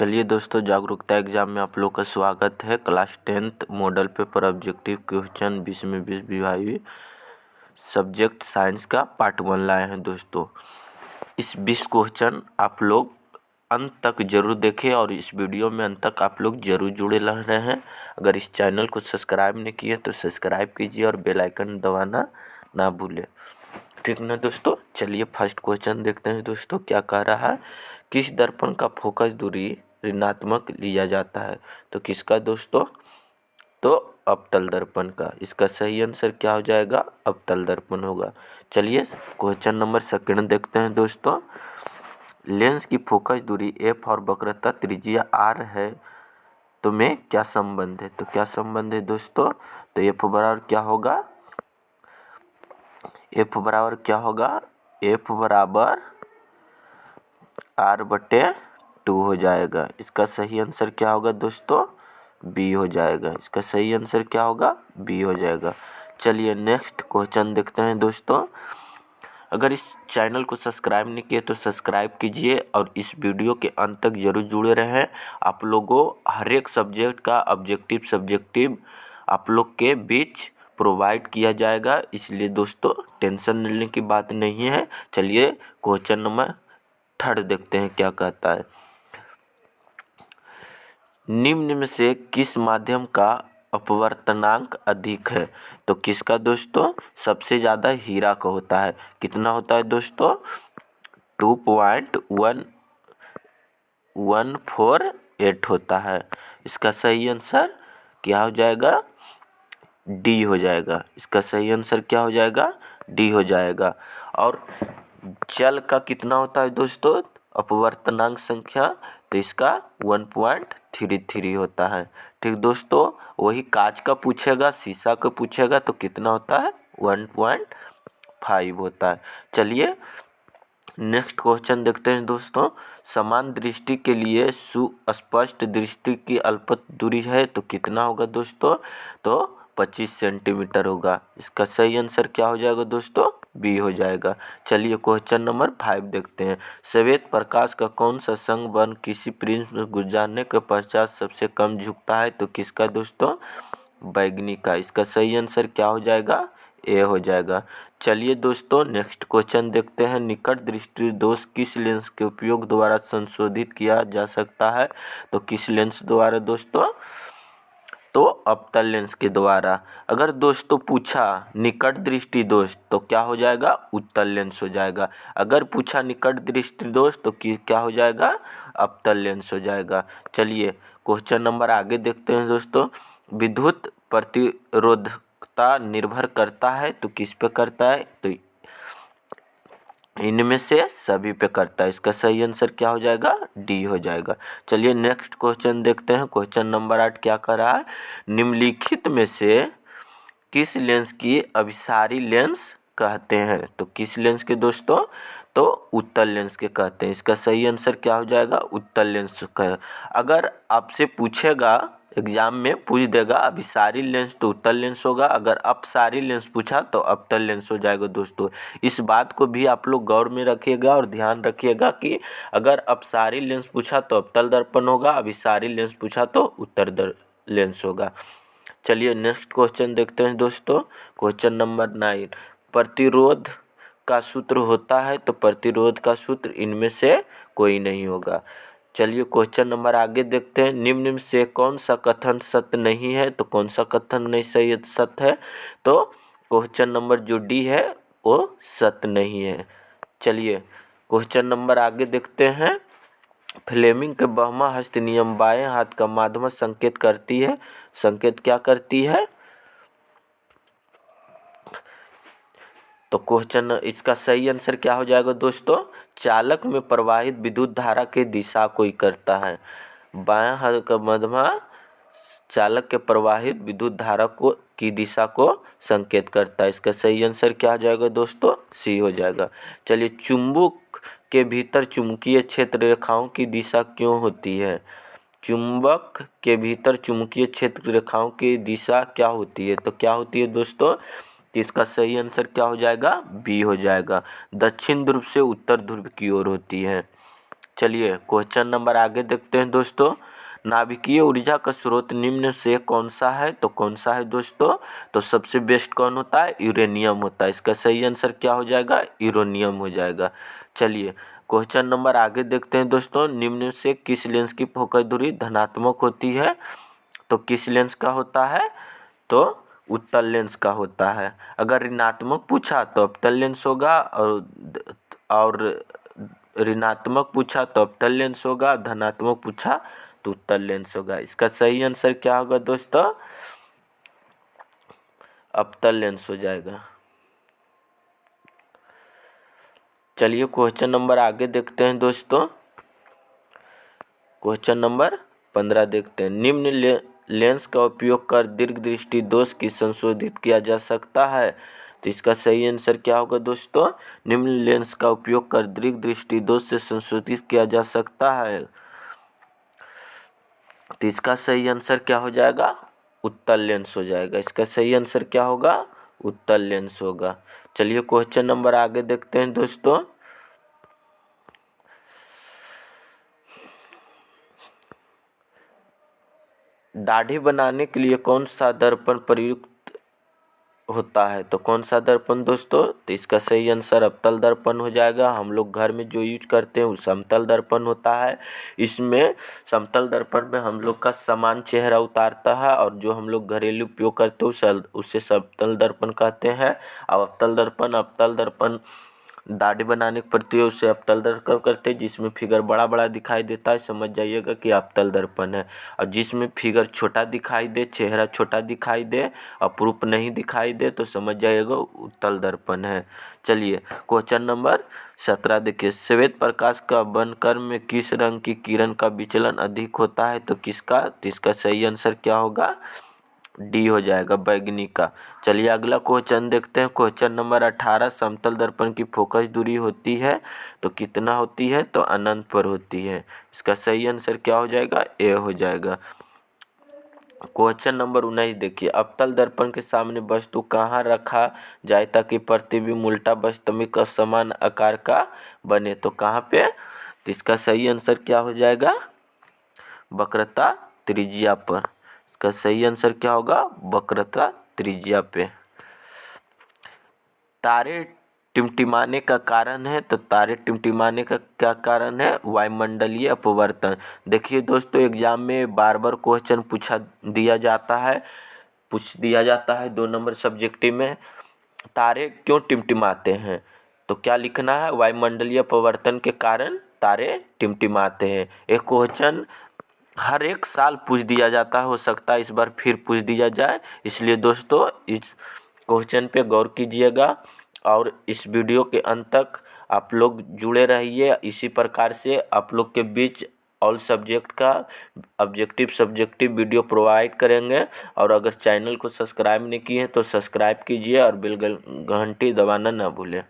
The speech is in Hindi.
चलिए दोस्तों, जागरूकता एग्जाम में आप लोग का स्वागत है। Class 10th model paper objective question 20 में 20 विभागीय सब्जेक्ट साइंस का पार्ट 1 लाए हैं दोस्तों। इस 20 क्वेश्चन आप लोग अंत तक जरूर देखें और इस वीडियो में अंत तक आप लोग जरूर जुड़े रह रहे हैं। अगर इस चैनल को सब्सक्राइब नहीं किए तो सब्सक्राइब कीजिए और बेल आइकन दबाना ना भूलें, ठीक ना दोस्तों। चलिए फर्स्ट क्वेश्चन देखते हैं दोस्तों, क्या कह रहा है। किस दर्पण का फोकस दूरी ऋणात्मक लिया जाता है? तो किसका दोस्तों? तो अवतल दर्पण का। इसका सही आंसर क्या हो जाएगा? अवतल दर्पण होगा। चलिए क्वेश्चन नंबर सेकंड देखते हैं दोस्तों। लेंस की फोकस दूरी एफ और वक्रता त्रिज्या आर है तो में क्या संबंध है? तो क्या संबंध है दोस्तों? तो एफ बराबर क्या होगा? एफ बराबर क्या होगा? एफ बराबर r/2 हो जाएगा। इसका सही आंसर क्या होगा दोस्तों? बी हो जाएगा। इसका सही आंसर क्या होगा? बी हो जाएगा। चलिए नेक्स्ट क्वेश्चन देखते हैं दोस्तों। अगर इस चैनल को सब्सक्राइब नहीं किए तो सब्सक्राइब कीजिए और इस वीडियो के अंत तक जरूर जुड़े रहें। आप लोगों हर एक सब्जेक्ट का सब्जेक्टिव आप लोग के बीच प्रोवाइड किया जाएगा, इसलिए दोस्तों टेंशन लेने की बात नहीं है। चलिए क्वेश्चन नंबर थर्ड देखते हैं, क्या कहता है। निम्न में से किस माध्यम का अपवर्तनांक अधिक है? तो किसका दोस्तों? सबसे ज़्यादा हीरा का होता है। कितना होता है दोस्तों? 2.1148 होता है। इसका सही आंसर क्या हो जाएगा? डी हो जाएगा। इसका सही आंसर क्या हो जाएगा? डी हो जाएगा। और जल का कितना होता है दोस्तों अपवर्तनांक संख्या? तो इसका 1.33 होता है। ठीक दोस्तों, वही कांच का पूछेगा, शीशा का पूछेगा तो कितना होता है? 1.5 होता है। चलिए नेक्स्ट क्वेश्चन देखते हैं दोस्तों। समान दृष्टि के लिए सुस्पष्ट दृष्टि की अल्पत दूरी है तो कितना होगा दोस्तों? तो 25 सेंटीमीटर होगा। इसका सही आंसर क्या हो जाएगा दोस्तों? बी हो जाएगा। चलिए क्वेश्चन नंबर 5 देखते हैं। श्वेत प्रकाश का कौन सा संघ किसी प्रिज्म में गुजरने के पश्चात सबसे कम झुकता है? तो किसका दोस्तों? बैगनी का। इसका सही आंसर क्या हो जाएगा? ए हो जाएगा। चलिए दोस्तों नेक्स्ट क्वेश्चन देखते हैं। निकट दृष्टि दोष किस लेंस के उपयोग द्वारा संशोधित किया जा सकता है? तो किस लेंस द्वारा दोस्तों? तो अवतल लेंस के द्वारा। अगर दोस्तों पूछा निकट दृष्टि दोष तो क्या हो जाएगा? उत्तल लेंस हो जाएगा। अगर पूछा निकट दृष्टि दोष तो क्या हो जाएगा? अवतल लेंस हो जाएगा। चलिए क्वेश्चन नंबर आगे देखते हैं दोस्तों। विद्युत प्रतिरोधकता निर्भर करता है तो किस पे करता है? तो इनमें से सभी पे करता है। इसका सही आंसर क्या हो जाएगा? डी हो जाएगा। चलिए नेक्स्ट क्वेश्चन देखते हैं। क्वेश्चन नंबर 8 क्या कर रहा है। निम्नलिखित में से किस लेंस की अभिसारी लेंस कहते हैं? तो किस लेंस के दोस्तों? तो उत्तल लेंस के कहते हैं। इसका सही आंसर क्या हो जाएगा? उत्तल लेंस का। अगर आपसे पूछेगा एग्जाम में पूछ देगा अभिसारी लेंस तो उत्तल लेंस होगा, अगर अपसारी लेंस पूछा तो अवतल लेंस हो जाएगा दोस्तों। इस बात को भी आप लोग गौर में रखिएगा और ध्यान रखिएगा कि अगर अपसारी लेंस पूछा तो अवतल दर्पण होगा, अभिसारी लेंस पूछा तो उत्तल लेंस होगा। चलिए नेक्स्ट क्वेश्चन देखते हैं दोस्तों। क्वेश्चन नंबर 9 प्रतिरोध का सूत्र होता है तो प्रतिरोध का सूत्र इनमें से कोई नहीं होगा। चलिए क्वेश्चन नंबर आगे देखते हैं। निम्न में से कौन सा कथन सत्य नहीं है? तो कौन सा कथन नहीं सही सत्य है? तो क्वेश्चन नंबर जो डी है वो सत्य नहीं है। चलिए क्वेश्चन नंबर आगे देखते हैं। फ्लेमिंग के बाह्य हस्त नियम बाएं हाथ का माध्यम संकेत करती है। संकेत क्या करती है? तो क्वेश्चन इसका सही आंसर क्या हो जाएगा दोस्तों? चालक में प्रवाहित विद्युत धारा की दिशा को ही करता है। बायां हाथ का मध्यमा चालक के प्रवाहित विद्युत धारा को की दिशा को संकेत करता है। इसका सही आंसर क्या हो जाएगा दोस्तों? सी हो जाएगा। चलिए चुंबक के भीतर चुंबकीय क्षेत्र रेखाओं की दिशा क्यों होती है? चुंबक के भीतर चुंबकीय क्षेत्र रेखाओं की दिशा क्या होती है? तो क्या होती है दोस्तों? तो इसका सही आंसर क्या हो जाएगा? बी हो जाएगा। दक्षिण ध्रुव से उत्तर ध्रुव की ओर होती है। चलिए क्वेश्चन नंबर आगे देखते हैं दोस्तों। नाभिकीय ऊर्जा का स्रोत निम्न से कौन सा है? तो कौन सा है दोस्तों? तो सबसे बेस्ट कौन होता है? यूरेनियम होता है। इसका सही आंसर क्या हो जाएगा? यूरेनियम हो जाएगा। चलिए क्वेश्चन नंबर आगे देखते हैं दोस्तों। निम्न से किस लेंस की फोकस दूरी धनात्मक होती है? तो किस लेंस का होता है? तो उत्तल लेंस का होता है। अगर ऋणात्मक पूछा तो अवतल लेंस होगा, और ऋणात्मक पूछा तो अवतल लेंस होगा, धनात्मक पूछा तो उत्तल लेंस होगा। इसका सही आंसर क्या होगा दोस्तों? अवतल लेंस हो जाएगा। चलिए क्वेश्चन नंबर आगे देखते हैं दोस्तों। क्वेश्चन नंबर 15 देखते हैं। निम्न लेंस का उपयोग कर दीर्घ दृष्टि दोष की संशोधित किया जा सकता है। तो इसका सही आंसर क्या होगा दोस्तों? निम्न लेंस का उपयोग कर दीर्घ दृष्टि दोष से संशोधित किया जा सकता है। तो इसका सही आंसर क्या हो जाएगा? उत्तल लेंस हो जाएगा। इसका सही आंसर क्या होगा? उत्तल लेंस होगा। चलिए क्वेश्चन नंबर आगे देखते हैं दोस्तों। दाढ़ी बनाने के लिए कौन सा दर्पण प्रयुक्त होता है? तो कौन सा दर्पण दोस्तों? तो इसका सही आंसर अवतल दर्पण हो जाएगा। हम लोग घर में जो यूज करते हैं वो समतल दर्पण होता है। इसमें समतल दर्पण में हम लोग का समान चेहरा उतारता है, और जो हम लोग घरेलू उपयोग करते हैं उसे समतल दर्पण कहते हैं। और अवतल दर्पण दाढ़ी बनाने के प्रति उसे अवतल दर्पण करते हैं। जिसमें फिगर बड़ा बड़ा दिखाई देता है, समझ जाइएगा कि अवतल दर्पण है। और जिसमें फिगर छोटा दिखाई दे, चेहरा छोटा दिखाई दे, अपरूप नहीं दिखाई दे, तो समझ जाइएगा उत्तल दर्पण है। चलिए क्वेश्चन नंबर 17 देखिए। श्वेत प्रकाश का बनकर में किस रंग की किरण का विचलन अधिक होता है? तो किसका? तो इसका सही आंसर क्या होगा? डी हो जाएगा, बैगनी का। चलिए अगला क्वेश्चन देखते हैं। Question number 18। समतल दर्पण की फोकस दूरी होती है तो कितना होती है? तो अनंत पर होती है। इसका सही आंसर क्या हो जाएगा? ए हो जाएगा। क्वेश्चन नंबर 19 देखिए। अवतल दर्पण के सामने वस्तु कहाँ रखा जाए ताकि प्रतिबिंब उल्टा वास्तविक और समान आकार का बने? तो कहाँ पे? तो इसका सही आंसर क्या हो जाएगा? वक्रता त्रिज्या पर। इसका सही आंसर क्या होगा? वक्रता त्रिज्या पे। तारे टिमटिमाने का कारण है, तो तारे टिमटिमाने का क्या कारण है? वायुमंडलीय अपवर्तन। देखिए दोस्तों, एग्जाम में बार बार क्वेश्चन पूछ दिया जाता है 2 नंबर सब्जेक्टिव में। तारे क्यों टिमटिमाते हैं? तो क्या लिखना है? वायुमंडलीय अपवर्तन के कारण तारे टिमटिमाते हैं। एक क्वेश्चन हर एक साल पूछ दिया जाता है, हो सकता है इस बार फिर पूछ दिया जाए। इसलिए दोस्तों इस क्वेश्चन पे गौर कीजिएगा, और इस वीडियो के अंत तक आप लोग जुड़े रहिए। इसी प्रकार से आप लोग के बीच ऑल सब्जेक्ट का ऑब्जेक्टिव सब्जेक्टिव वीडियो प्रोवाइड करेंगे। और अगर चैनल को सब्सक्राइब नहीं किए हैं तो सब्सक्राइब कीजिए और बेल घंटी दबाना ना भूलें।